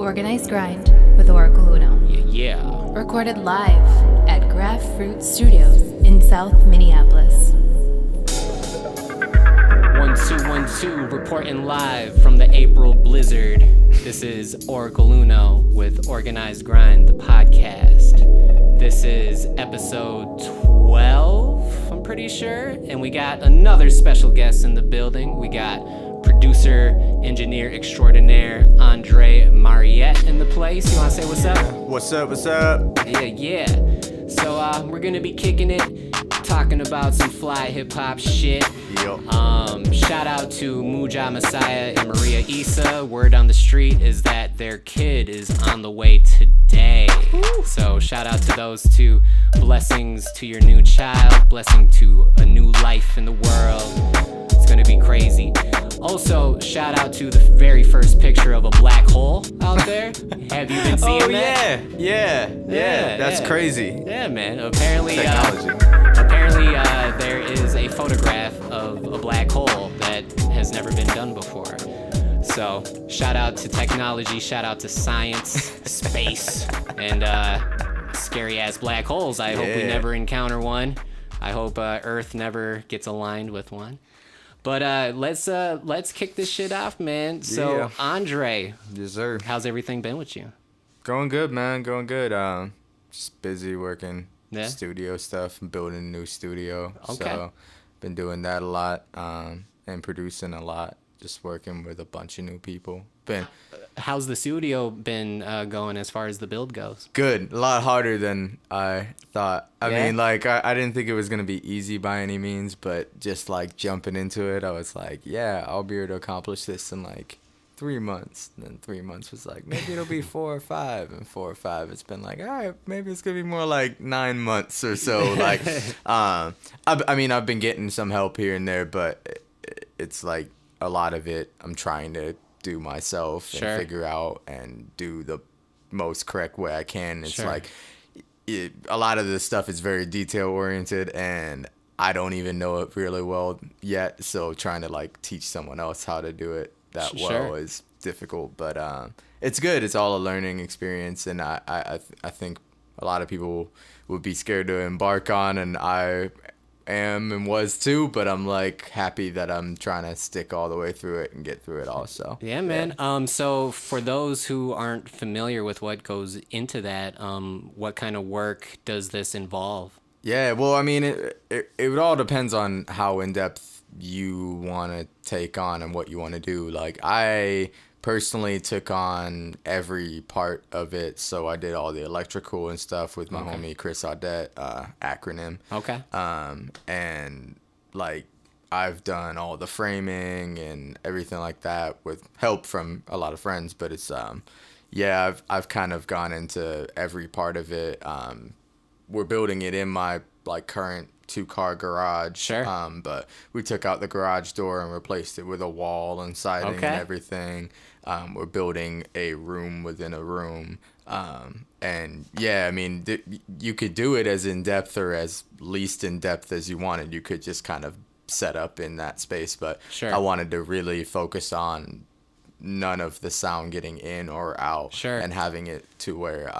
Organized Grind with Oracle Uno. Yeah. Recorded live at Graph Fruit Studios in South Minneapolis. 1212, reporting live from the April blizzard. This is Oracle Uno with Organized Grind, the podcast. This is episode 12, I'm pretty sure. And we got another special guest in the building. We got producer, engineer extraordinaire, Andre Mariette in the place. You want to say what's up? What's up, what's up? Yeah. So we're going to be kicking it, talking about some fly hip-hop shit. Yo. Shout out to MUJA Messiah and Maria Issa. Word on the street is that their kid is on the way today. So shout out to those two. Blessings to your new child. Blessing to a new life in the world. It's gonna be crazy. Also, shout out to the very first picture of a black hole out there. Have you been seeing that? Yeah. That's crazy. Yeah, man. Apparently, Technology. There is a photograph of a black hole that has never been done before. So, shout out to technology, shout out to science, space, and scary ass black holes. I hope we never encounter one. I hope Earth never gets aligned with one. But let's kick this shit off, man. So, Andre, Yes, sir. how's everything been with you? Going good, man. Going good. Just busy working Yeah? studio stuff, building a new studio. Okay. So, been doing that a lot, and producing a lot. Just working with a bunch of new people. Been How's the studio been going as far as the build goes? good. A lot harder than I thought. I Yeah? mean, like, I didn't think it was going to be easy by any means, but just, like, jumping into it, I was like, yeah, I'll be able to accomplish this in, like, 3 months. And then 3 months was like, maybe it'll be 4 or 5. And 4 or 5, it's been like, all right, maybe it's going to be more like 9 months or so. Like, I mean, I've been getting some help here and there, but it's like a lot of it I'm trying to do myself Sure. and figure out and do the most correct way I can. It's Sure. like a lot of this stuff is very detail oriented and I don't even know it really well yet. So trying to like teach someone else how to do it that Sure. well is difficult, but it's good. It's all a learning experience. And I think a lot of people would be scared to embark on, and I am and was too, but I'm like happy that I'm trying to stick all the way through it and get through it also. Yeah, man. So for those who aren't familiar with what goes into that, what kind of work does this involve? Yeah, well, I mean, it all depends on how in-depth you want to take on and what you want to do. Like, I personally took on every part of it, so I did all the electrical and stuff with my homie Chris Audette, Ackronem. Okay. And like I've done all the framing and everything like that with help from a lot of friends, but it's I've kind of gone into every part of it. We're building it in my like current 2-car garage. Sure. But we took out the garage door and replaced it with a wall and siding Okay. and everything. We're building a room within a room. And yeah, I mean, you could do it as in depth or as least in depth as you wanted. You could just kind of set up in that space, but Sure. I wanted to really focus on none of the sound getting in or out. Sure. And having it to where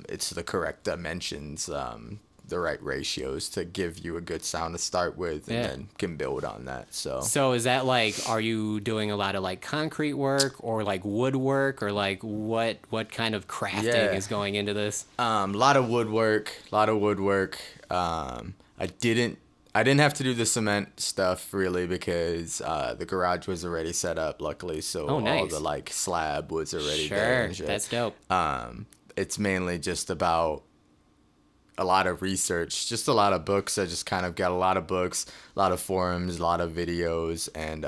it's the correct dimensions, the right ratios to give you a good sound to start with, and Yeah. then can build on that. So is that like, are you doing a lot of like concrete work or like woodwork, or like what kind of crafting Yeah. is going into this? A lot of woodwork. I didn't have to do the cement stuff really because the garage was already set up, luckily. So Oh, nice. all the like slab was already there. Sure, And shit. that's dope. It's mainly just about a lot of research, just a lot of books. I just kind of got a lot of books, a lot of forums, a lot of videos, and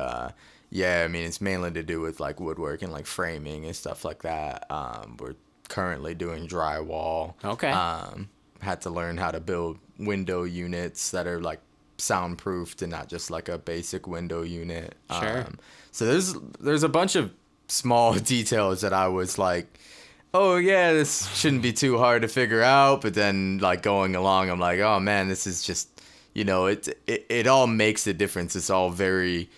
yeah, I mean, it's mainly to do with like woodwork and like framing and stuff like that. We're currently doing drywall. Okay. Had to learn how to build window units that are like soundproofed and not just like a basic window unit. Sure. So there's a bunch of small details that I was like, oh yeah, this shouldn't be too hard to figure out. But then like going along, I'm like, oh man, this is just, you know, it all makes a difference. It's all very,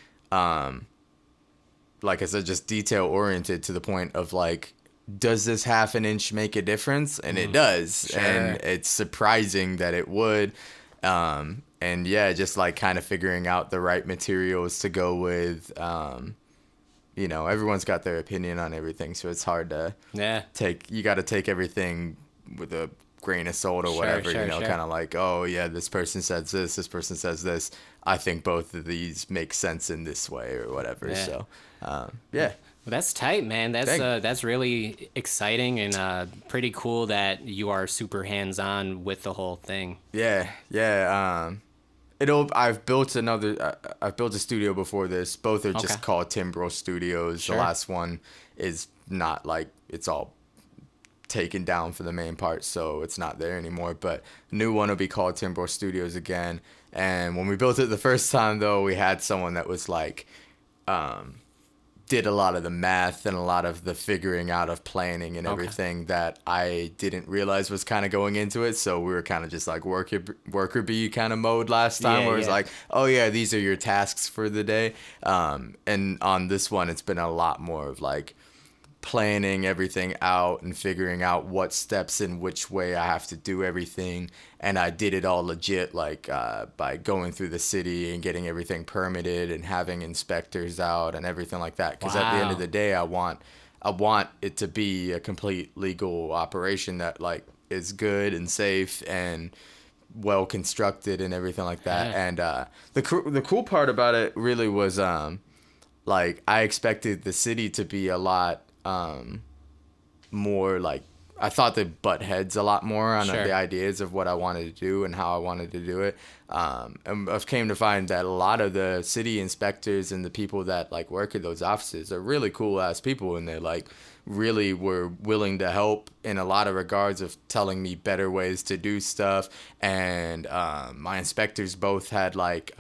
like I said, just detail oriented to the point of like does this half an inch make a difference? And it does. Sure. And it's surprising that it would. And yeah, just like kind of figuring out the right materials to go with. You know, everyone's got their opinion on everything, so it's hard to you got to take everything with a grain of salt or whatever, you know, kind of like, oh yeah, this person says this person says this, I think both of these make sense in this way or whatever. So yeah. Well, that's tight, man. That's really exciting and pretty cool that you are super hands-on with the whole thing. I've built a studio before this. Both are just called Timbro Studios. The last one is not like, it's all taken down for the main part, so it's not there anymore. But the new one will be called Timbro Studios again. And when we built it the first time, though, we had someone that was like, did a lot of the math and a lot of the figuring out of planning and everything that I didn't realize was kind of going into it. So we were kind of just like worker bee kind of mode last time, where it's like, oh yeah, these are your tasks for the day. And on this one, it's been a lot more of like planning everything out and figuring out what steps in which way I have to do everything. And I did it all legit, like by going through the city and getting everything permitted and having inspectors out and everything like that. Because at the end of the day, I want it to be a complete legal operation that like is good and safe and well constructed and everything like that. And the cool part about it really was like I expected the city to be a lot more like, I thought they butt heads a lot more on the ideas of what I wanted to do and how I wanted to do it. And I've came to find that a lot of the city inspectors and the people that like work at those offices are really cool ass people, and they like really were willing to help in a lot of regards of telling me better ways to do stuff. And my inspectors both had like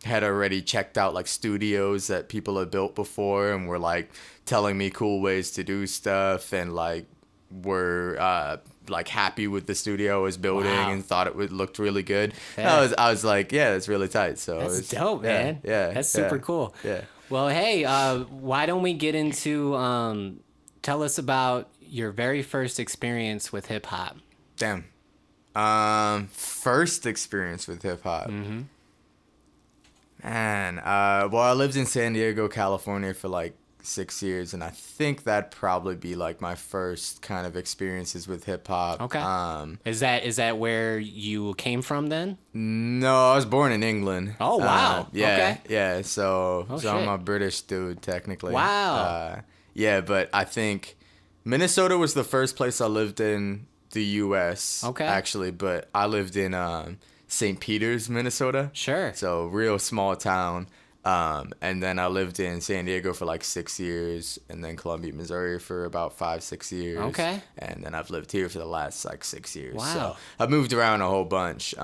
had already checked out like studios that people had built before and were like telling me cool ways to do stuff, and like were like happy with the studio I was building and thought it looked really good. I was like, yeah, it's really tight. So that's dope, man. Yeah, that's super cool. Yeah. Well, hey, why don't we get into tell us about your very first experience with hip hop? Damn. First experience with hip hop. Man, well, I lived in San Diego, California for like 6 years, and I think that'd probably be like my first kind of experiences with hip hop. Okay. Is that where you came from then? No, I was born in England. Oh wow. Yeah. So shit. I'm a British dude technically. Wow. Yeah, but I think Minnesota was the first place I lived in the U.S. Okay. Actually, but I lived in St. Peters, Minnesota. Sure. So real small town. And then I lived in San Diego for like 6 years, and then Columbia, Missouri for about 5-6 years. Okay. And then I've lived here for the last like 6 years. Wow. So I've moved around a whole bunch.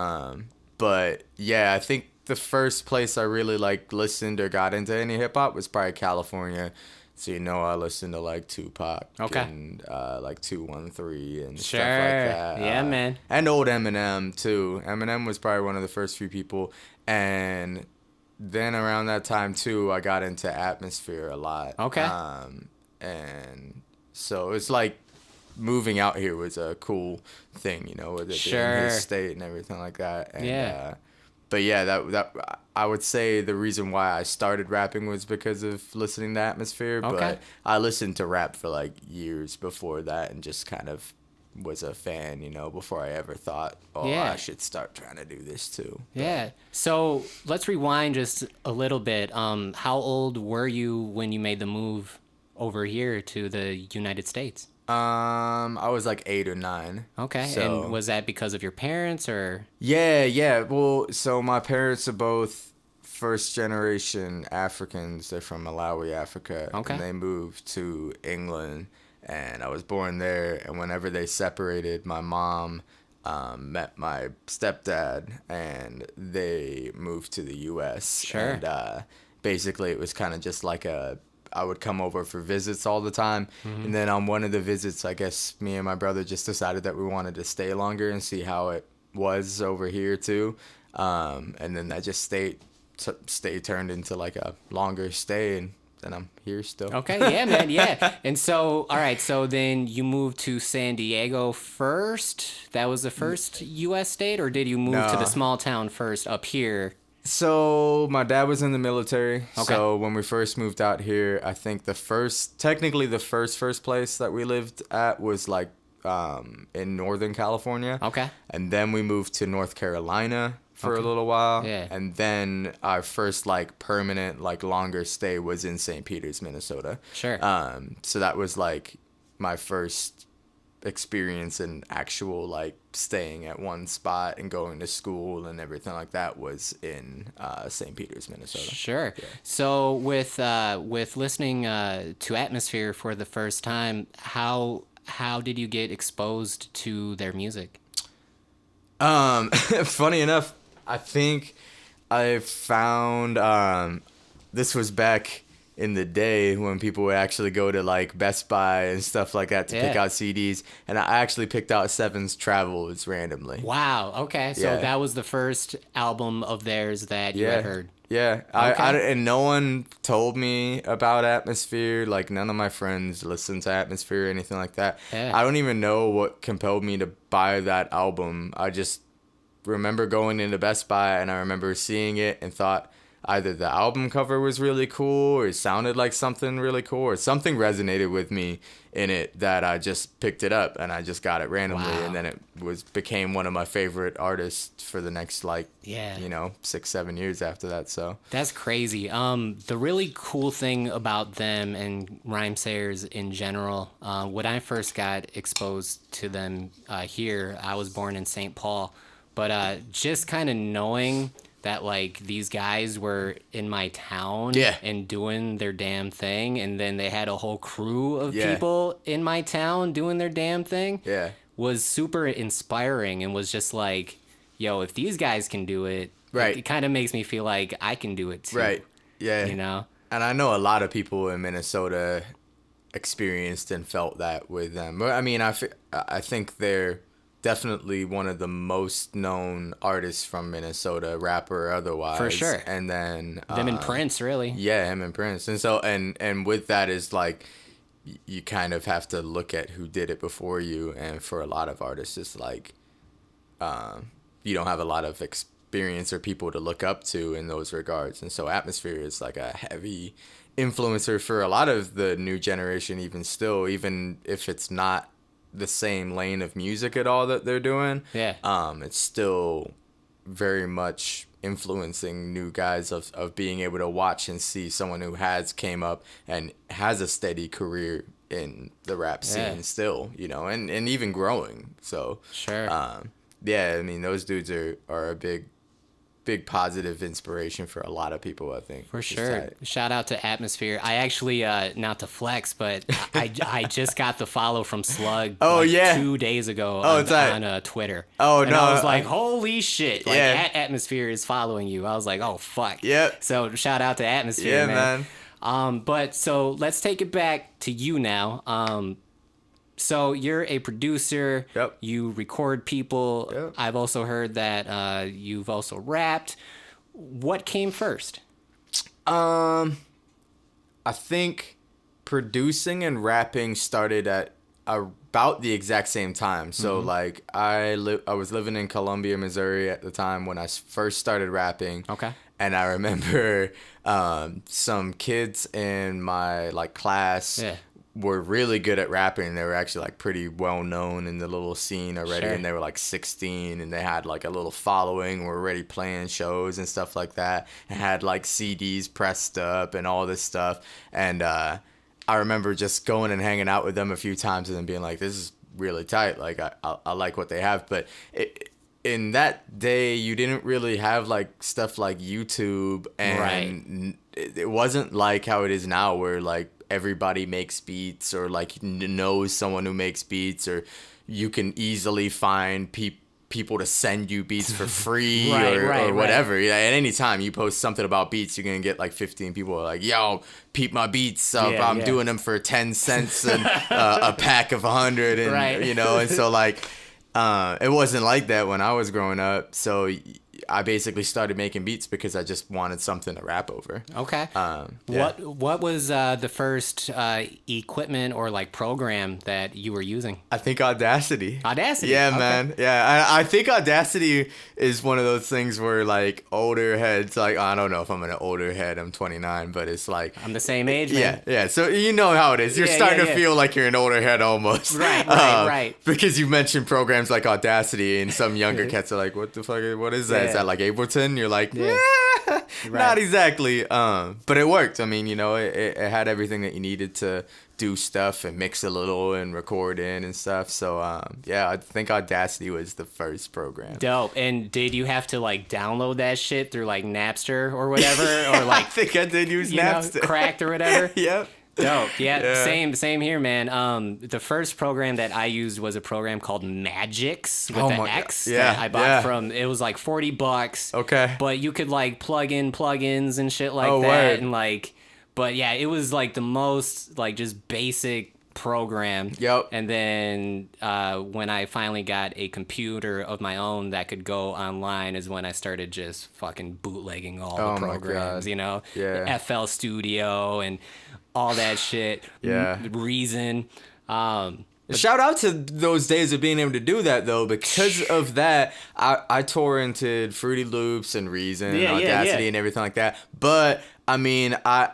But yeah, I think the first place I really like listened or got into any hip hop was probably California. So I listened to like Tupac and like 213 and stuff like that. Yeah, man. And old Eminem too. Eminem was probably one of the first few people. And then around that time too, I got into Atmosphere a lot. Okay. And so it's like moving out here was a cool thing, with it being his state and everything like that. And, but yeah, that I would say the reason why I started rapping was because of listening to Atmosphere. But I listened to rap for like years before that and just kind of was a fan, before I ever thought, I should start trying to do this too. Yeah. So let's rewind just a little bit. How old were you when you made the move over here to the United States? I was like 8 or 9. Okay. So, and was that because of your parents or? Yeah. Well, so my parents are both first generation Africans. They're from Malawi, Africa. Okay. And they moved to England, and I was born there. And whenever they separated, my mom met my stepdad, and they moved to the U.S. Sure. And basically, it was kind of just like I would come over for visits all the time. Mm-hmm. And then on one of the visits, I guess me and my brother just decided that we wanted to stay longer and see how it was over here too. And then that just stay turned into like a longer stay, and and I'm here still. Okay, yeah, man, yeah. And so, all right, so then you moved to San Diego first? That was the first U.S. state, or did you move to the No. small town first up here? So my dad was in the military. Okay. So when we first moved out here, I think technically the first place that we lived at was like in Northern California. Okay. And then we moved to North Carolina for a little while. Yeah. And then our first like permanent, like longer stay was in St. Peters, Minnesota. Sure. So that was like my first experience in actual like staying at one spot and going to school and everything like that was in St. Peters, Minnesota. Sure. Yeah. So with listening to Atmosphere for the first time, how did you get exposed to their music? Funny enough, I think I found this was back in the day when people would actually go to like Best Buy and stuff like that to pick out CDs, and I actually picked out Seven's Travels randomly. Wow. Okay. So Yeah. that was the first album of theirs that you had heard. Yeah, Okay. and no one told me about Atmosphere. Like, none of my friends listened to Atmosphere or anything like that. Yeah. I don't even know what compelled me to buy that album. I just remember going into Best Buy, and I remember seeing it and thought either the album cover was really cool or it sounded like something really cool or something resonated with me in it that I just picked it up and I just got it randomly. Wow. And then it became one of my favorite artists for the next 6-7 years after that. So That's crazy. The really cool thing about them and rhymesayers in general, when I first got exposed to them here, I was born in St. Paul, but just kind of knowing that like these guys were in my town and doing their damn thing, and then they had a whole crew of people in my town doing their damn thing was super inspiring, and was just like, yo, if these guys can do it, it kind of makes me feel like I can do it too. Right. Yeah. You know? And I know a lot of people in Minnesota experienced and felt that with them. But I mean, I think they're definitely one of the most known artists from Minnesota, rapper or otherwise. For sure. And then Them and Prince, really. Yeah, him and Prince. And so and with that is like you kind of have to look at who did it before you, and for a lot of artists it's like you don't have a lot of experience or people to look up to in those regards. And so Atmosphere is like a heavy influencer for a lot of the new generation, even still, even if it's not the same lane of music at all that they're doing. It's still very much influencing new guys of being able to watch and see someone who has came up and has a steady career in the rap scene still, you know, and even growing. So I mean, those dudes are a big positive inspiration for a lot of people, I think. For sure. Shout out to Atmosphere. I actually, not to flex, but I just got the follow from Slug 2 days ago on Twitter. And I was like, holy shit. Like, Atmosphere is following you. I was like, oh, fuck. Yep. So shout out to Atmosphere, man. But so let's take it back to you now. So you're a producer. Yep. You record people. Yep. I've also heard that you've also rapped. What came first? I think producing and rapping started at about the exact same time. So like I was living in Columbia, Missouri at the time when I first started rapping. Okay. And I remember some kids in my like class were really good at rapping. They were actually like pretty well known in the little scene already. And they were like 16 and they had like a little following, were already playing shows and stuff like that, and had like CDs pressed up and all this stuff. And I remember just going and hanging out with them a few times and then being like, this is really tight. Like I like what they have. But in that day, you didn't really have like stuff like YouTube, and it wasn't like how it is now where like everybody makes beats or like knows someone who makes beats, or you can easily find people to send you beats for free or whatever. Yeah, at any time you post something about beats, you're gonna get like 15 people like, yo, peep my beats up. I'm doing them for 10 cents and a pack of 100, and you know. And so like it wasn't like that when I was growing up. So I basically started making beats because I just wanted something to rap over. Okay. Yeah. What was the first equipment or like program that you were using? I think Audacity. Audacity. Yeah, okay. man. Yeah, I think Audacity is one of those things where like older heads, like I don't know if I'm an older head. I'm 29, but it's like I'm the same age, man. Yeah. So you know how it is. You're starting to feel like you're an older head almost. Right. Because you mentioned programs like Audacity, and some younger cats are like, "What the fuck? What is that? Yeah. Is that like Ableton?" You're like, Yeah. Not exactly. But it worked. I mean, it had everything that you needed to do stuff and mix a little and record in and stuff. So I think Audacity was the first program. Dope. And did you have to like download that shit through like Napster or whatever, or like I think I did use Napster, Cracked or whatever? Yep. Dope. Yeah, same here, man. The first program that I used was a program called Magix with the X that I bought from. It was like $40. Okay. But you could like plug in plugins and shit like that, word. and like, but yeah, it was like the most like just basic program. Yep. And then when I finally got a computer of my own that could go online is when I started just fucking bootlegging all the programs, Yeah. FL Studio and all that shit. Yeah. Reason. Shout out to those days of being able to do that though. Because of that, I torrented Fruity Loops and Reason and Audacity and everything like that. But I mean, I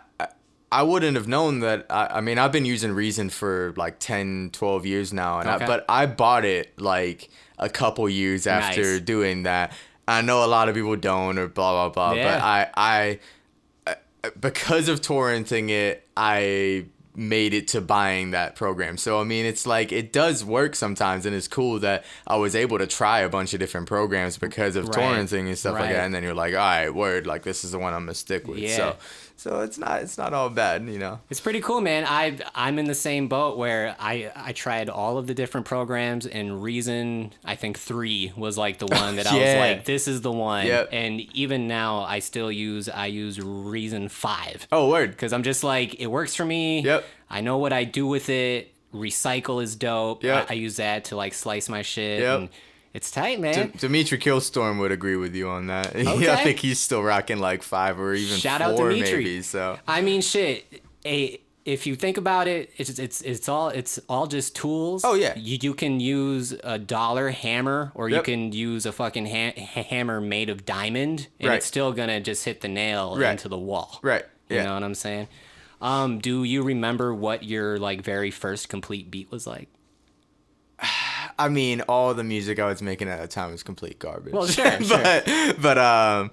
wouldn't have known that. I mean, I've been using Reason for like 10, 12 years now, and but I bought it like a couple years after doing that. I know a lot of people don't, or blah blah blah. Yeah. But I because of torrenting it, I made it to buying that program. So I mean, it's like it does work sometimes, and it's cool that I was able to try a bunch of different programs because of torrenting and stuff like that. And then you're like, all right, word, like this is the one I'm gonna stick with. Yeah. So it's not all bad, It's pretty cool, man. I'm in the same boat where I tried all of the different programs, and Reason, I think 3 was like the one that I was like, this is the one. Yep. And even now I use Reason 5. Oh, word. Because I'm just like, it works for me. Yep. I know what I do with it. Recycle is dope. Yep. I use that to like slice my shit. Yep. And it's tight, man. Dimitri Killstorm would agree with you on that. Okay. I think he's still rocking like 5 or even Shout 4 out Dimitri. maybe. So I mean, shit. If you think about it, it's all just tools. Oh, yeah. You can use a dollar hammer, or you can use a fucking hammer made of diamond, and it's still gonna just hit the nail into the wall. Right. Yeah. You know what I'm saying? Do you remember what your like very first complete beat was like? I mean, all the music I was making at the time was complete garbage. Well, sure. but I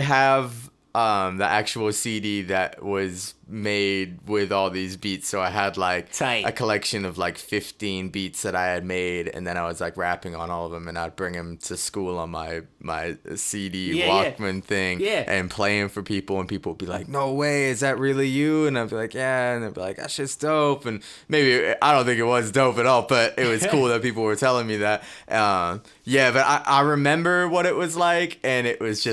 have the actual CD that was made with all these beats. So I had like a collection of like 15 beats that I had made, and then I was like rapping on all of them, and I'd bring them to school on my CD Walkman thing and playing for people, and people would be like, "No way, is that really you?" And I'd be like, "Yeah," and they'd be like, "That shit's dope." And maybe I don't think it was dope at all, but it was cool that people were telling me that. But I remember what it was like, and it was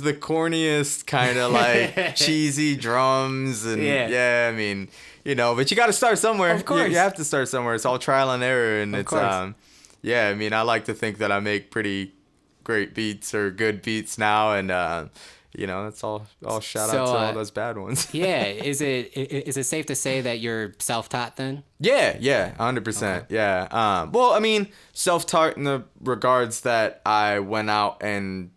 the corniest kind of like cheesy drums and I mean, but you got to start somewhere. Of course. You have to start somewhere. It's all trial and error, and of course. I mean, I like to think that I make pretty great beats or good beats now, and it's all shout out to all those bad ones. Is it safe to say that you're self-taught then? Yeah, 100%. Okay. Yeah. Well, I mean, self-taught in the regards that I went out and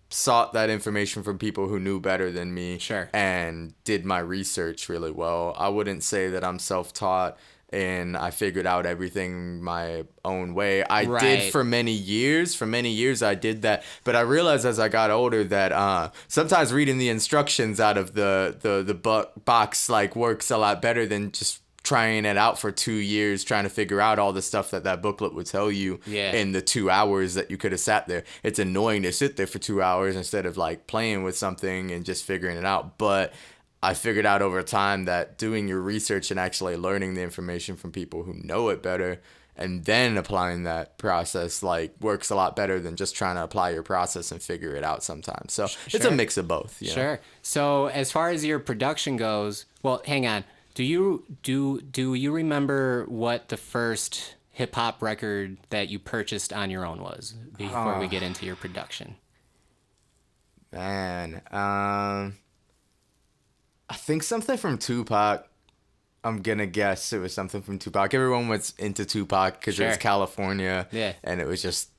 sought that information from people who knew better than me. Sure. And did my research really well. I wouldn't say that I'm self-taught and I figured out everything my own way. I did for many years. For many years I did that. But I realized as I got older that sometimes reading the instructions out of the box like works a lot better than just trying it out for 2 years, trying to figure out all the stuff that booklet would tell you in the 2 hours that you could have sat there. It's annoying to sit there for 2 hours instead of like playing with something and just figuring it out. But I figured out over time that doing your research and actually learning the information from people who know it better and then applying that process like works a lot better than just trying to apply your process and figure it out sometimes. So it's a mix of both. Sure. So as far as your production goes, well, hang on. Do you remember what the first hip hop record that you purchased on your own was before we get into your production? Man, I think something from Tupac. I'm gonna guess it was something from Tupac. Everyone was into Tupac because it was California, and it was just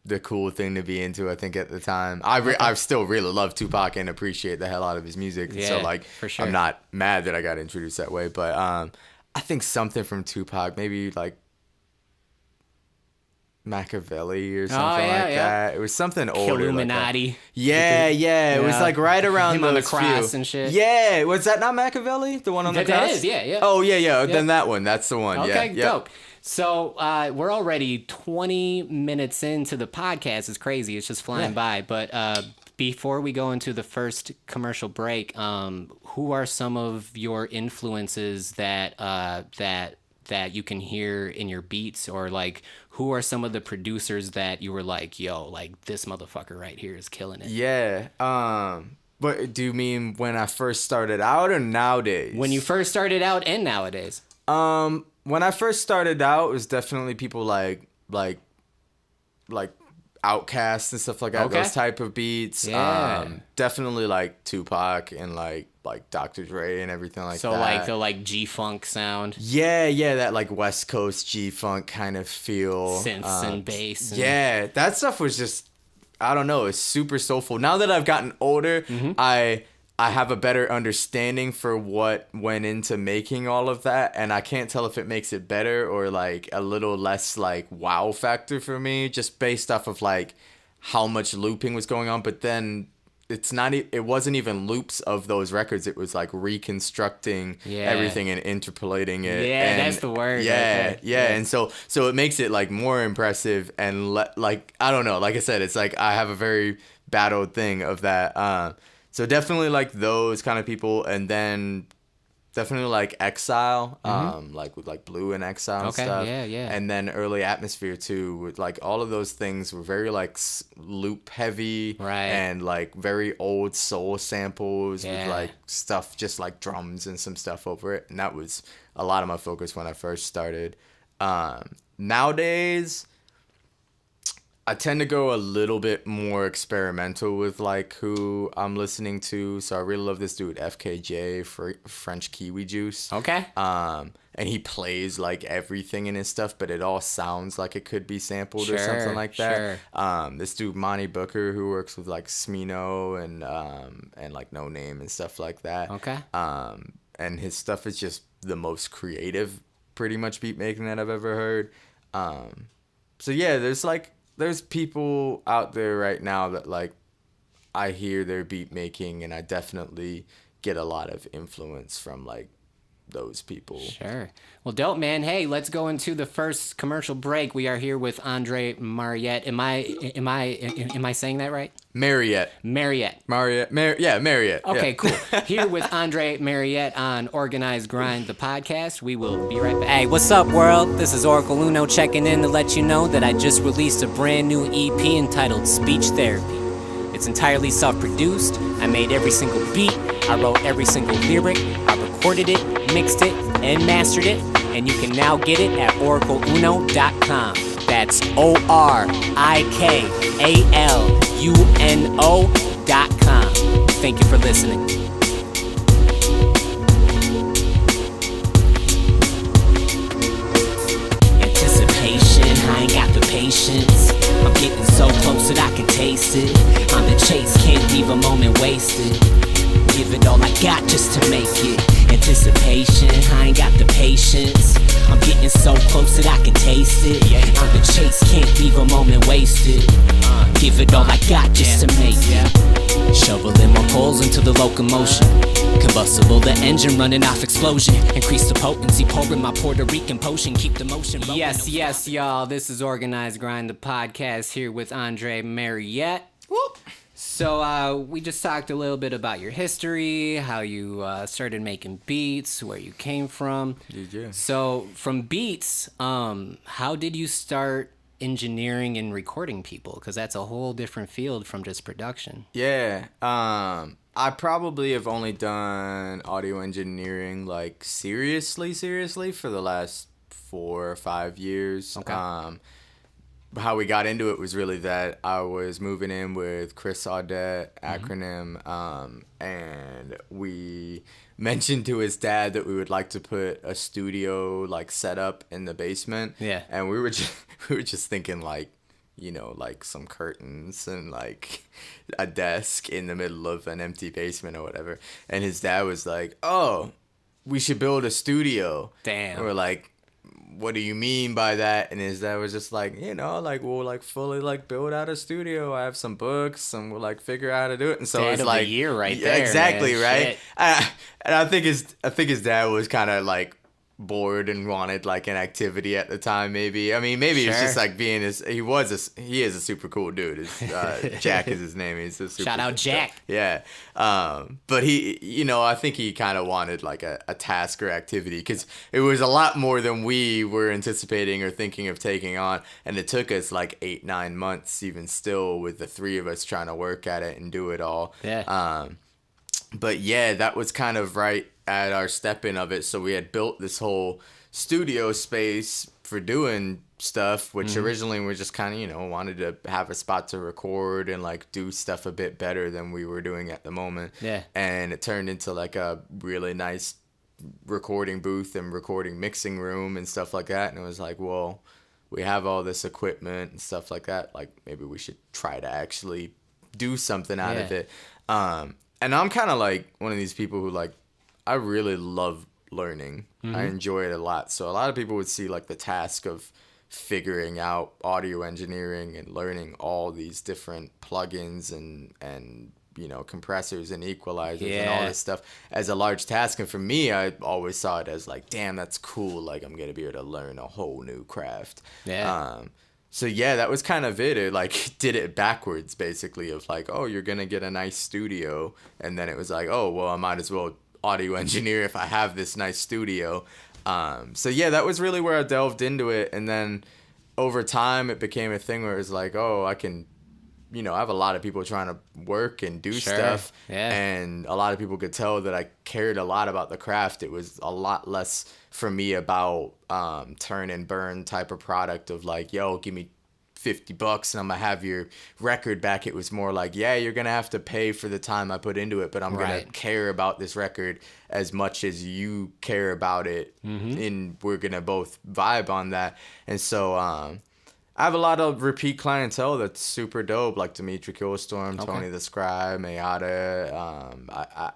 the cool thing to be into. I think at the time, I still really love Tupac and appreciate the hell out of his music. Yeah, so like, for sure. I'm not mad that I got introduced that way, but I think something from Tupac, maybe like Machiavelli or something that. It was something older. Illuminati. Like yeah. It was like right around him on the cross and shit. Yeah, was that not Machiavelli? The one on the cross? That is, yeah. Oh, yeah. Then that one. That's the one. Okay, yeah. dope. So we're already 20 minutes into the podcast. It's crazy. It's just flying by. But before we go into the first commercial break, who are some of your influences that you can hear in your beats, or like who are some of the producers that you were like, yo, like this motherfucker right here is killing it? Yeah. But do you mean when I first started out or nowadays? When you first started out and nowadays. When I first started out, it was definitely people like Outkast and stuff like that. Okay. Those type of beats. Yeah. Definitely like Tupac and like Dr. Dre and everything like that. So like the like G-funk sound. Yeah, that like West Coast G-funk kind of feel. Synths and bass. Yeah, that stuff was just, I don't know, it's super soulful. Now that I've gotten older, I have a better understanding for what went into making all of that, and I can't tell if it makes it better or like a little less like wow factor for me, just based off of like how much looping was going on. But then it wasn't even loops of those records. It was like reconstructing everything and interpolating it. Yeah, that's the word. Yeah. And so it makes it like more impressive and like, I don't know, like I said, it's like I have a very battled thing of that. So definitely like those kind of people, and then definitely like Exile, like with like Blue and Exile and stuff. Yeah. And then early Atmosphere too, with like all of those things were very like loop heavy, right? And like very old soul samples with like stuff, just like drums and some stuff over it. And that was a lot of my focus when I first started. Nowadays, I tend to go a little bit more experimental with like who I'm listening to. So I really love this dude FKJ, French Kiwi Juice. Okay. And he plays like everything in his stuff, but it all sounds like it could be sampled or something like that. This dude Monty Booker, who works with like Smino and like No Name and stuff like that. Okay. And his stuff is just the most creative, pretty much beat making that I've ever heard. So yeah, there's people out there right now that like I hear their beat making, and I definitely get a lot of influence from like those people. Sure. Well, dope, man. Hey, let's go into the first commercial break. We are here with Andre Mariette. Am I saying that right? Mariette. Yeah, Mariette. Okay, cool. Here with Andre Mariette on Organized Grind, the podcast. We will be right back. Hey, what's up, world? This is Oracle Uno checking in to let you know that I just released a brand new EP entitled Speech Therapy. It's entirely self-produced. I made every single beat. I wrote every single lyric. I recorded it, mixed it, and mastered it. And you can now get it at oracleuno.com. That's ORIKALUNO.com. Thank you for listening. Anticipation, I ain't got the patience. I'm getting so close that I can taste it. On the chase, can't leave a moment wasted. Give it all I got just to make it. Anticipation, I ain't got the patience. I'm getting so close that I can taste it. On the chase, can't leave a moment wasted. Give it all I got just to make it. Shoveling more coals into the locomotion. Combustible, the engine running off explosion. Increase the potency, pouring my Puerto Rican potion. Keep the motion rolling. Yes, y'all. This is Organized Grind, the podcast, here with Andre Mariette. Whoop. So we just talked a little bit about your history, how you started making beats, where you came from. Yeah. So from beats, how did you start engineering and recording people? Because that's a whole different field from just production. Yeah. I probably have only done audio engineering like seriously for the last 4 or 5 years. Okay. How we got into it was really that I was moving in with Chris Audette, Ackronem, and we mentioned to his dad that we would like to put a studio like set up in the basement. Yeah. And we were just thinking like, like some curtains and like a desk in the middle of an empty basement or whatever. And his dad was like, "Oh, we should build a studio." Damn. And we're like, "What do you mean by that?" And his dad was just like, like we'll like fully like build out a studio. I have some books and we'll like figure out how to do it. And so Dad it's of like the year right yeah, there, exactly, man. right? Shit. And I think his dad was kind of like bored and wanted like an activity at the time. Maybe maybe it's Sure. just like being he is a super cool dude. Jack is his name. He's a super Shout out Jack. yeah. But he, I think he kind of wanted like a task or activity because it was a lot more than we were anticipating or thinking of taking on. And it took us like 8-9 months even still with the three of us trying to work at it and do it all. Yeah. But yeah, that was kind of right at our step in of it. So we had built this whole studio space for doing stuff, which originally we just kind of, wanted to have a spot to record and like do stuff a bit better than we were doing at the moment. Yeah. And it turned into like a really nice recording booth and recording mixing room and stuff like that. And it was like, well, we have all this equipment and stuff like that. Like maybe we should try to actually do something out of Yeah. it. And I'm kind of like one of these people who like, I really love learning. I enjoy it a lot. So a lot of people would see like the task of figuring out audio engineering and learning all these different plugins and compressors and equalizers and all Yeah. this stuff as a large task. And for me, I always saw it as like, damn, that's cool. Like I'm going to be able to learn a whole new craft. Yeah. So yeah, that was kind of it. It like did it backwards basically of like, oh, you're going to get a nice studio. And then it was like, oh, well, I might as well audio engineer if I have this nice studio. So yeah, that was really where I delved into it. And then over time it became a thing where it was like, oh, I can, I have a lot of people trying to work and do Sure. stuff. Yeah. And a lot of people could tell that I cared a lot about the craft. It was a lot less for me about turn and burn type of product of like, yo, give me $50 and I'm gonna have your record back. It was more like, yeah, you're gonna have to pay for the time I put into it, but I'm gonna Right. care about this record as much as you care about it, and we're gonna both vibe on that. And so I have a lot of repeat clientele that's super dope, like Dimitri Killstorm, Okay. Tony the Scribe, Mayada.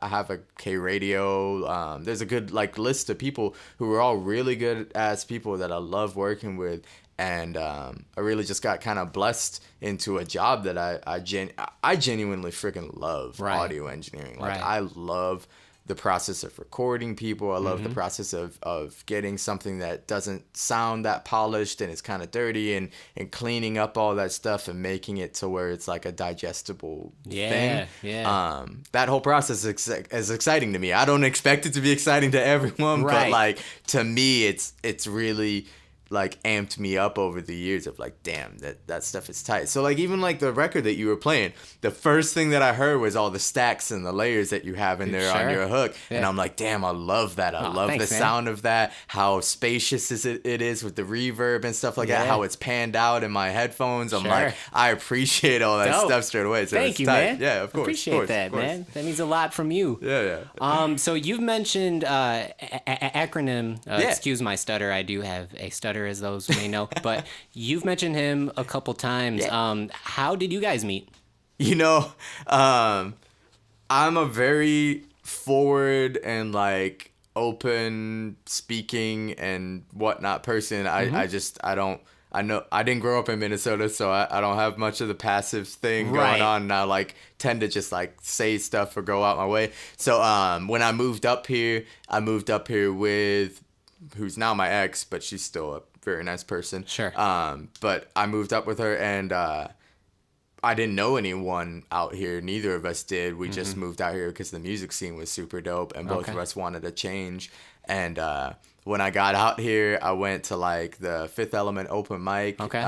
I have a K Radio. There's a good like list of people who are all really good ass people that I love working with. And I really just got kind of blessed into a job that I genuinely freaking love Right. audio engineering. Like Right. I love the process of recording people. I love the process of getting something that doesn't sound that polished and it's kind of dirty and cleaning up all that stuff and making it to where it's like a digestible thing. Yeah. That whole process is exciting to me. I don't expect it to be exciting to everyone, but Right. like to me, it's really like amped me up over the years of like, damn, that stuff is tight. So like even like the record that you were playing, the first thing that I heard was all the stacks and the layers that you have in there on Sure. your hook. Yeah. And I'm like, damn, I love that. I love thanks, the man. sound of that, how spacious it is with the reverb and stuff like that, Yeah. how it's panned out in my headphones. I'm Sure. like, I appreciate all that Dope. stuff straight away. So Thank it's you, tight. man. Yeah, of course. Appreciate of course, that, of course. man. That means a lot from you. Yeah. So you've mentioned Ackronem. Yeah. Excuse my stutter. I do have a stutter, as those may know. But you've mentioned him a couple times. Yeah. How did you guys meet? I'm a very forward and like open speaking and whatnot person. I know I didn't grow up in Minnesota, so I don't have much of the passive thing Right. going on. And I like tend to just like say stuff or go out my way. So when I moved up here with who's now my ex, but she's still a very nice person. Sure. But I moved up with her and I didn't know anyone out here. Neither of us did. We just moved out here because the music scene was super dope and both of Okay. us wanted a change. And when I got out here, I went to like the Fifth Element open mic. Okay.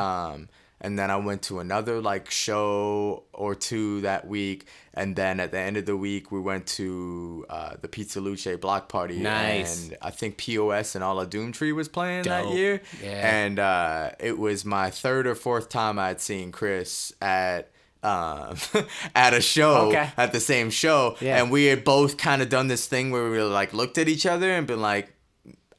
and then I went to another like show or two that week, and then at the end of the week we went to the Pizza Luce block party. Nice. And I think POS and All of Doomtree was playing that Dope. year. Yeah. And it was my third or fourth time I'd seen Chris at at a show, Okay. at the same show. Yeah. And we had both kind of done this thing where we like looked at each other and been like,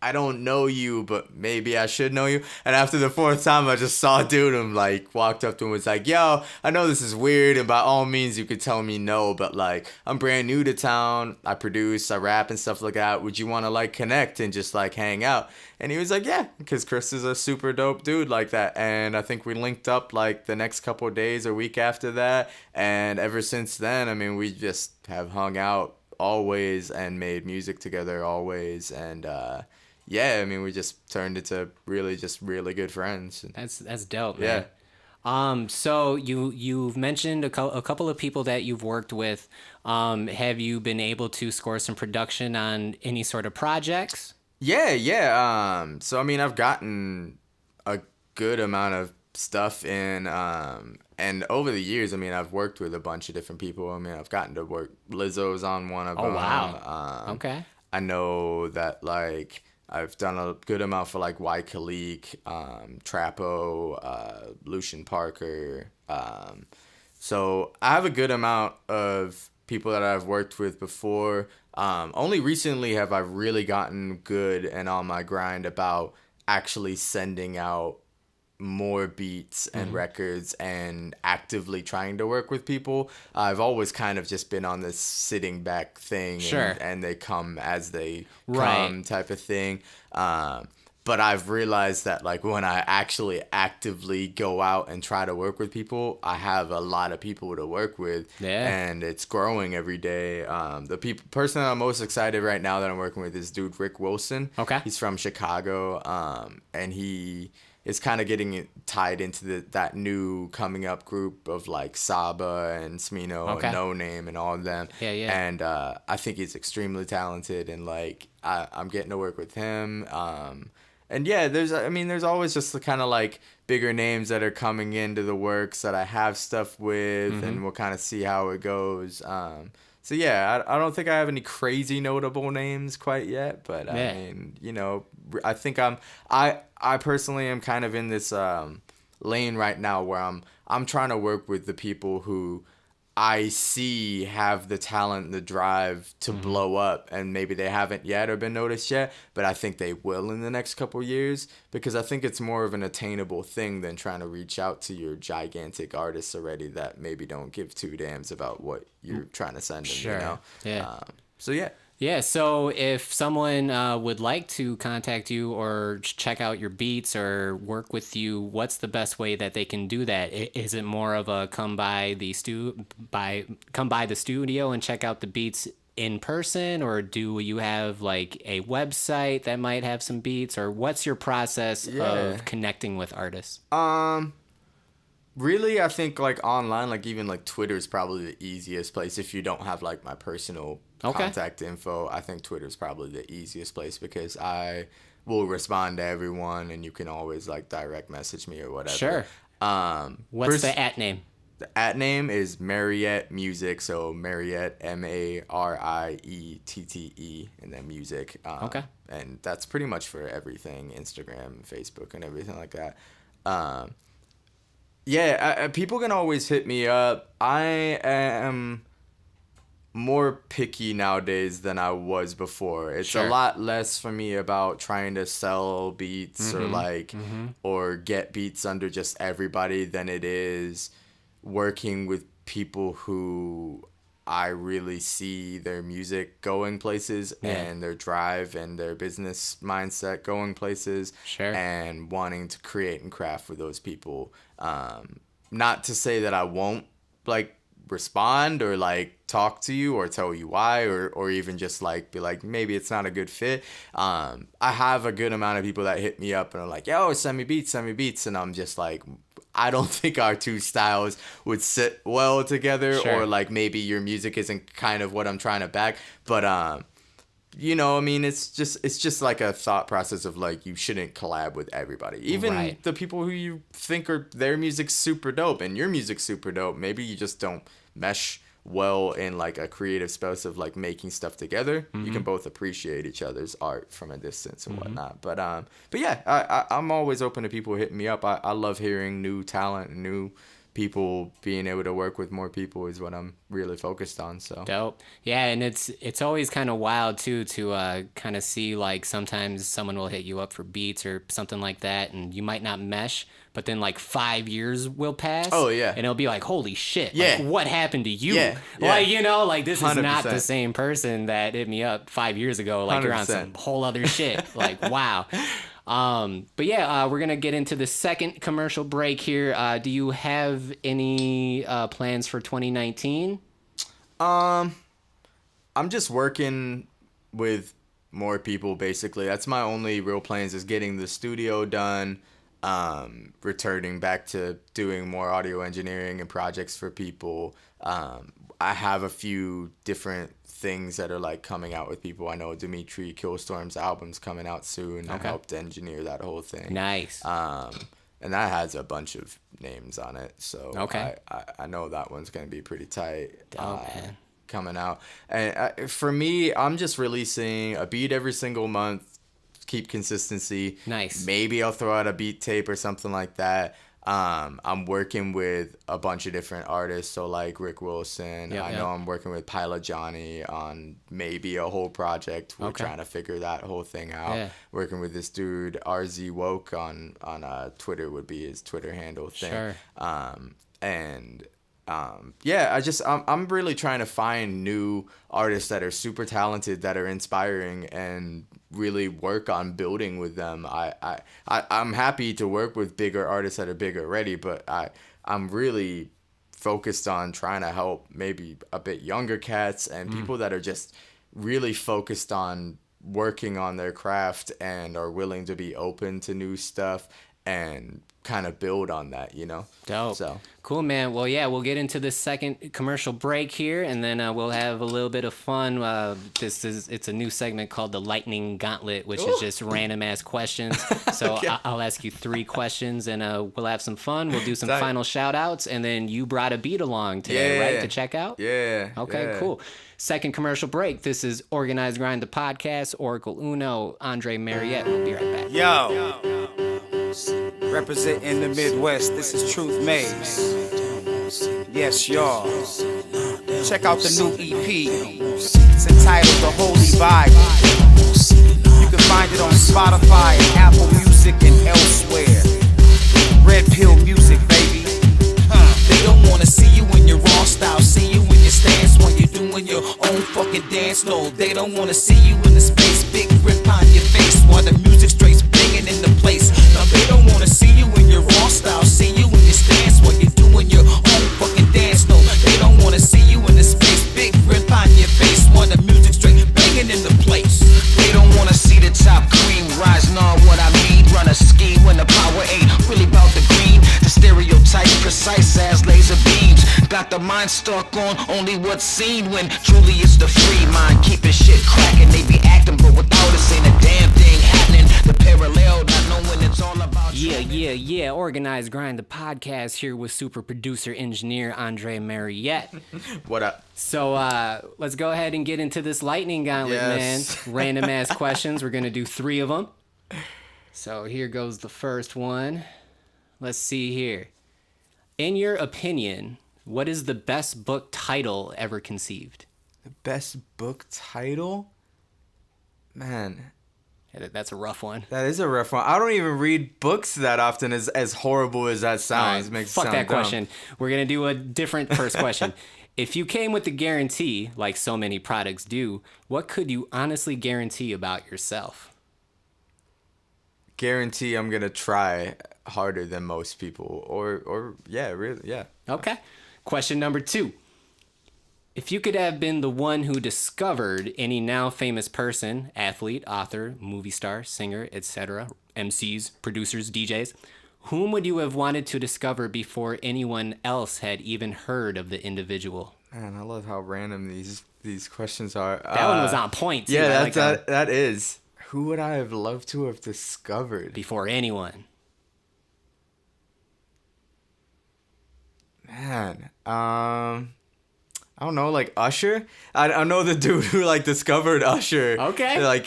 I don't know you, but maybe I should know you. And after the fourth time, I just saw a dude and like walked up to him and was like, yo, I know this is weird, and by all means you could tell me no, but like I'm brand new to town. I produce, I rap and stuff like that. Would you want to like connect and just like hang out? And he was like, yeah, because Chris is a super dope dude like that. And I think we linked up like the next couple of days or week after that. And ever since then, I mean, we just have hung out always and made music together always. And yeah, I mean, we just turned into really good friends. That's dope, man. Yeah. So you've mentioned a couple of people that you've worked with. Have you been able to score some production on any sort of projects? Yeah. So I mean, I've gotten a good amount of stuff in, and over the years, I mean, I've worked with a bunch of different people. I mean, I've gotten to work. Lizzo's on one of them. Oh wow. Okay. I know that like I've done a good amount for like Y Khalik, Trapo, Lucian Parker. So I have a good amount of people that I've worked with before. Only recently have I really gotten good and on my grind about actually sending out more beats and records and actively trying to work with people. I've always kind of just been on this sitting back thing, Sure. and they come as they Right. come type of thing. But I've realized that like when I actually actively go out and try to work with people, I have a lot of people to work with. Yeah. And it's growing every day. The person that I'm most excited right now that I'm working with is dude Rick Wilson. Okay. He's from Chicago, and he is kind of getting it tied into that new coming up group of like Saba and Smino Okay. and No Name and all of them. Yeah, yeah. And I think he's extremely talented, and like I'm getting to work with him. And yeah, there's always just the kind of like bigger names that are coming into the works that I have stuff with, and we'll kind of see how it goes. So yeah, I don't think I have any crazy notable names quite yet, but Yeah. I mean, you know, I think I personally am kind of in this lane right now where I'm trying to work with the people who I see have the talent, the drive to blow up, and maybe they haven't yet or been noticed yet, but I think they will in the next couple years, because I think it's more of an attainable thing than trying to reach out to your gigantic artists already that maybe don't give two damns about what you're trying to send them, Sure. you know? Yeah. So yeah. Yeah, so if someone would like to contact you or check out your beats or work with you, what's the best way that they can do that? Is it more of a come by the studio and check out the beats in person, or do you have like a website that might have some beats, or what's your process of connecting with artists? Really, I think like online, like even like Twitter is probably the easiest place if you don't have like my personal contact info. I think Twitter is probably the easiest place because I will respond to everyone, and you can always like direct message me or whatever. Sure. What's the @ name? The @ name is Mariette Music, so Mariette Mariette, and then music. Okay. And that's pretty much for everything, Instagram, Facebook, and everything like that. Yeah, people can always hit me up. I am more picky nowadays than I was before. It's Sure. a lot less for me about trying to sell beats or like or get beats under just everybody than it is working with people who I really see their music going places and their drive and their business mindset going places, Sure. and wanting to create and craft with those people. Not to say that I won't like respond or like talk to you or tell you why, or even just like be like maybe it's not a good fit. I have a good amount of people that hit me up and are like, yo, send me beats, and I'm just like, I don't think our two styles would sit well together, Sure. or like maybe your music isn't kind of what I'm trying to back, but you know, I mean, it's just like a thought process of like you shouldn't collab with everybody, even the people who you think are their music's super dope and your music's super dope. Maybe you just don't mesh well in like a creative space of like making stuff together. You can both appreciate each other's art from a distance and whatnot. But yeah, I'm always open to people hitting me up. I love hearing new talent and new people. Being able to work with more people is what I'm really focused on. So dope. Yeah, and it's always kind of wild too to kind of see like sometimes someone will hit you up for beats or something like that, and you might not mesh, but then like 5 years will pass. Oh yeah, and it'll be like, holy shit! Yeah, like, what happened to you? Yeah. Like, you know, like this is 100%. not the same person that hit me up 5 years ago. Like 100%. You're on some whole other shit. Like wow. But yeah, we're gonna get into the second commercial break here. Do you have any plans for 2019? I'm just working with more people basically. That's my only real plans, is getting the studio done, returning back to doing more audio engineering and projects for people. I have a few different things that are like coming out with people. I know Dimitri Killstorm's album's coming out soon. I helped engineer that whole thing. Nice. And that has a bunch of names on it, so I know that one's gonna be pretty tight. Coming out. And for me, I'm just releasing a beat every single month. Keep consistency. Nice. Maybe I'll throw out a beat tape or something like that. I'm working with a bunch of different artists, so like Rick Wilson. I know I'm working with Pilot Johnny on maybe a whole project. We're trying to figure that whole thing out. Yeah. Working with this dude RZ Woke on Twitter would be his Twitter handle thing. Sure. I'm really trying to find new artists that are super talented, that are inspiring, and really work on building with them. I'm happy to work with bigger artists that are big already, but I'm really focused on trying to help maybe a bit younger cats and people that are just really focused on working on their craft and are willing to be open to new stuff and kind of build on that, you know? Dope. So cool, man. Well, yeah, we'll get into the second commercial break here, and then we'll have a little bit of fun. It's a new segment called the Lightning Gauntlet, which is just random ass questions. So I'll ask you 3 questions, and we'll have some fun. We'll do some final shout outs, and then you brought a beat along today, right, to check out? Yeah. Okay, cool. Second commercial break. This is Organized Grind, the podcast. Oracle Uno, Andre Mariette. We'll be right back. Yo. Representing the Midwest, this is Truth Maze. Yes, y'all. Check out the new EP. It's entitled The Holy Bible. You can find it on Spotify and Apple Music and elsewhere. Red Pill Music, baby. They don't wanna see you in your raw style, see you in your stance when you're doing your own fucking dance. No, they don't wanna see you in the space, big grip on your face while the music straight's banging in the place. Now they don't wanna see you in your raw style, see you in your stance while you're doing your own fucking dance. No, they don't wanna see you in the space, big grip on your face while the music straight banging in the place. They don't wanna see the top cream rising on what I mean. Run a scheme when the power ain't really about the green. The stereotype precise as laser beams. Got the mind stuck on only what's seen, when truly it's the free mind keeping shit cracking. They be acting, but without us ain't a damn thing happening. The parallel, not knowing it's all about. Yeah. Organized Grind, the podcast, here with super producer engineer Andre Mariette. What up? So let's go ahead and get into this lightning gauntlet, man. Random ass questions. We're gonna do 3 of them. So here goes the first one. Let's see here. In your opinion, what is the best book title ever conceived? The best book title? Man. Yeah, that's a rough one. That is a rough one. I don't even read books that often, as horrible as that sounds. Makes fuck it sound that dumb. question. We're going to do a different first question. If you came with a guarantee, like so many products do, what could you honestly guarantee about yourself? Guarantee I'm going to try harder than most people. Or really, yeah. Okay. Question number 2. If you could have been the one who discovered any now famous person, athlete, author, movie star, singer, etc., MCs, producers, DJs, whom would you have wanted to discover before anyone else had even heard of the individual? Man, I love how random these questions are. That one was on point, too. Yeah, I like that is. Who would I have loved to have discovered? Before anyone. Man, I don't know, like Usher. I know the dude who like discovered Usher. Okay. Like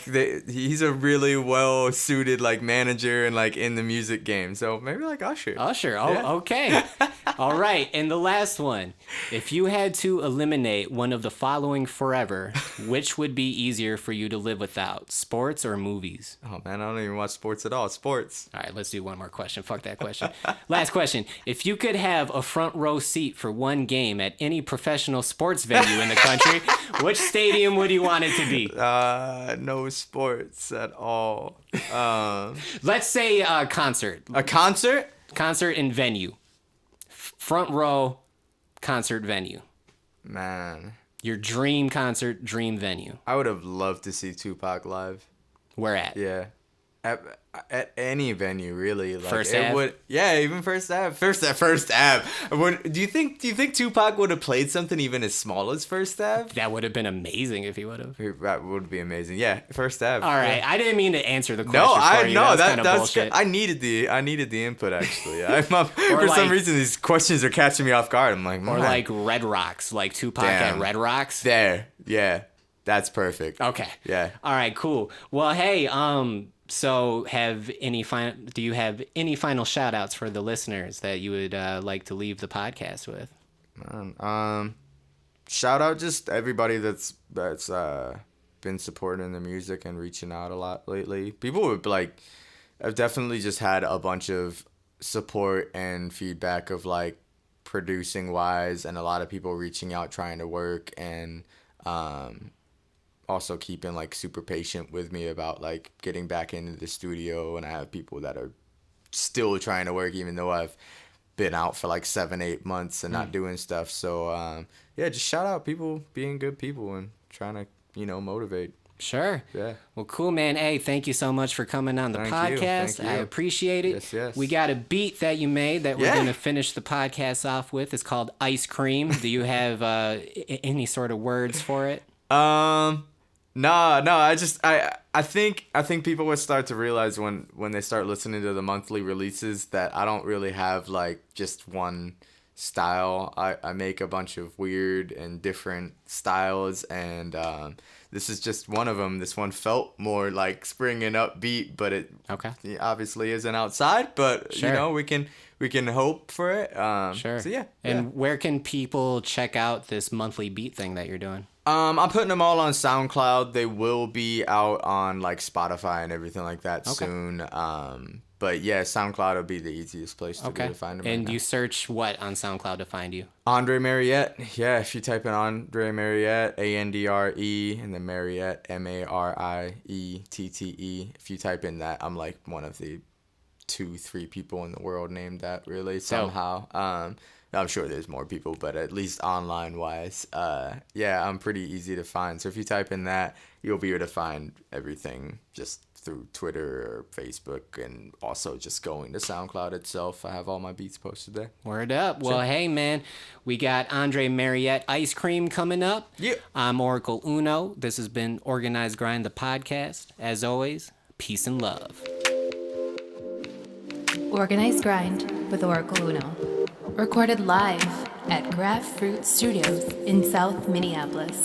he's a really well suited like manager and like in the music game. So maybe like Usher. Usher. Oh, Yeah. okay. All right. And the last one. If you had to eliminate one of the following forever, which would be easier for you to live without? Sports or movies? Oh man, I don't even watch sports at all. Sports. All right, let's do one more question. Fuck that question. Last question. If you could have a front row seat for one game at any professional sports venue in the country, which stadium would you want it to be? No sports at all. Let's say a concert. A concert? Concert and venue. Front row concert venue. Man, Your dream concert, dream venue. I would have loved to see Tupac live. Where at? Yeah. At any venue, really. Like, First it Ave? would, yeah, even First Ave. First Ave. Do you think Tupac would have played something even as small as First Ave? That would have been amazing if he would have. That would be amazing. Yeah, First Ave. All right, Yeah. I didn't mean to answer the question. No, for you. no, That was that's bullshit. good. I needed the input actually. For like- some reason, these questions are catching me off guard. I'm like, Or man, like Red Rocks, like Tupac Damn. at Red Rocks. there, yeah, that's perfect. Okay. Yeah. All right, cool. Well, hey, so do you have any final shout outs for the listeners that you would like to leave the podcast with? Shout out just everybody that's been supporting the music and reaching out a lot lately. People would like, I've definitely just had a bunch of support and feedback of like producing wise, and a lot of people reaching out trying to work, and also keeping like super patient with me about like getting back into the studio. And I have people that are still trying to work even though I've been out for like 7-8 months and not doing stuff. So yeah, just shout out people being good people and trying to, motivate. Sure. Yeah. Well, cool, man. Hey, thank you so much for coming on the Thank you. podcast. Thank I you. appreciate it. Yes. We got a beat that you made that we're Yeah. going to finish the podcast off with. It's called Ice Cream. Do you have any sort of words for it? No, I think people would start to realize when they start listening to the monthly releases that I don't really have like just one style. I make a bunch of weird and different styles, and this is just one of them. This one felt more like spring and upbeat, but it obviously isn't outside, but Sure. we can hope for it. Sure. So yeah. And where can people check out this monthly beat thing that you're doing? I'm putting them all on SoundCloud. They will be out on like Spotify and everything like that soon. But yeah, SoundCloud will be the easiest place to Okay. really find them. And right now. you search what on SoundCloud to find you? Andre Mariette. Yeah, if you type in Andre Mariette, Andre, and then Mariette, Mariette. If you type in that, I'm like one of the 2-3 people in the world named that really somehow. I'm sure there's more people, but at least online wise, yeah, I'm pretty easy to find. So if you type in that, you'll be able to find everything just through Twitter or Facebook, and also just going to SoundCloud itself. I have all my beats posted there. Word up. Well, hey, man, we got Andre Mariette Ice Cream coming up. Yeah. I'm Oracle Uno. This has been Organized Grind, the podcast. As always, peace and love. Organized Grind with Oracle Uno. Recorded live at Graph Fruit Studios in South Minneapolis.